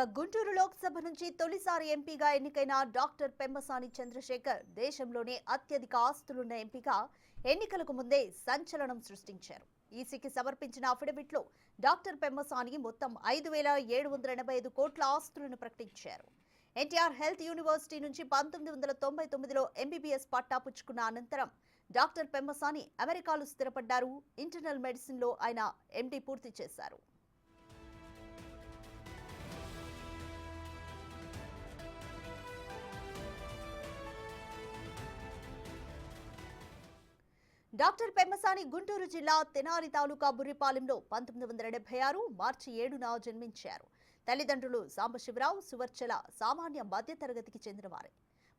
గుంటూరు లోక్సభ నుంచి తొలిసారి ఎంపీగా ఎన్నికైన డాక్టర్ పెమ్మసాని చంద్రశేఖర్ దేశంలోనే అత్యధిక ఆస్తులున్న ఎంపీగా ఎన్నికలకు ముందే సంచలనం సృష్టించారు. ఈసీకి సమర్పించిన అఫిడవిట్లో డాక్టర్ పెమ్మసాని మొత్తం 5,785 కోట్ల ఆస్తులను ప్రకటించారు. ఎన్టీఆర్ హెల్త్ యూనివర్సిటీ నుంచి 1999లో ఎంబీబీఎస్ పట్టా పుచ్చుకున్న అనంతరం డాక్టర్ పెమ్మసాని అమెరికాలో స్థిరపడ్డారు. ఇంటర్నల్ మెడిసిన్లో ఆయన ఎండీ పూర్తి చేశారు. డాక్టర్ పెమ్మసాని గుంటూరు జిల్లా తెనాలి తాలూకా బుర్రిపాలెంలో 1976 మార్చి 7న జన్మించారు. తల్లిదండ్రులు సాంబశివరావు, సువర్చల సామాన్య మధ్యతరగతికి చెందినవారే.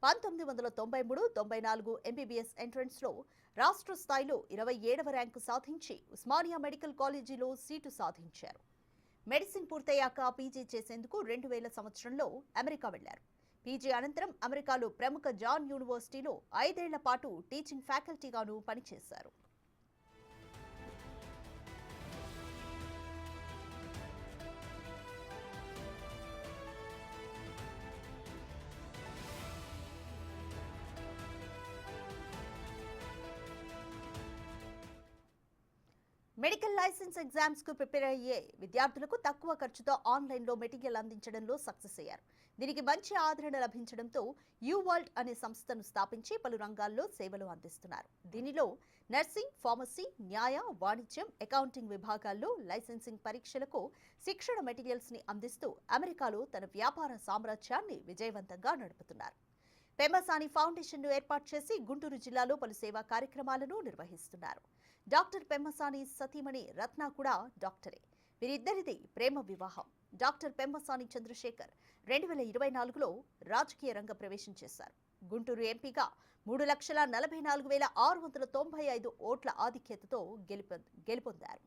1993-94 ఎంబీబీఎస్ ఎంట్రన్స్లో రాష్ట్ర స్థాయిలో 27వ ర్యాంకు సాధించి ఉస్మానియా మెడికల్ కాలేజీలో సీటు సాధించారు. మెడిసిన్ పూర్తయ్యాక పీజీ చేసేందుకు 2000 సంవత్సరంలో అమెరికా వెళ్లారు. పీజీ అనంతరం అమెరికాలో ప్రముఖ జాన్ యూనివర్సిటీలో 5 ఏళ్ల పాటు టీచింగ్ ఫ్యాకల్టీగాను పనిచేశారు. మెడికల్ లైసెన్స్ ఎగ్జామ్స్ కు ప్రిపేర్ అయ్యే విద్యార్థులకు తక్కువ ఖర్చుతో ఆన్లైన్లో మెటీరియల్ అందించడంలో సక్సెస్ అయ్యారు. దీనికి మంచి ఆదరణ లభించడంతో యువర్ల్డ్ అనే సంస్థను స్థాపించి పలు రంగాల్లో సేవలు అందిస్తున్నారు. దీనిలో నర్సింగ్, ఫార్మసీ, న్యాయ, వాణిజ్యం, అకౌంటింగ్ విభాగాల్లో లైసెన్సింగ్ పరీక్షలకు శిక్షణ మెటీరియల్స్ ని అందిస్తూ అమెరికాలో తన వ్యాపార సామ్రాజ్యాన్ని విజయవంతంగా నడుపుతున్నారు. పెమ్మసాని ఫౌండేషన్ ను ఏర్పాటు చేసి గుంటూరు జిల్లాలో పలు సేవా కార్యక్రమాలను నిర్వహిస్తున్నారు. డాక్టర్ పెమ్మసాని సతీమణి రత్న కూడా డాక్టరే. వీరిద్దరిది ప్రేమ వివాహం. డాక్టర్ పెమ్మసాని చంద్రశేఖర్ 2024లో రాజకీయ రంగ ప్రవేశం చేశారు. గుంటూరు ఎంపీగా 3,44,695 ఓట్ల ఆధిక్యతతో గెలుపొందారు.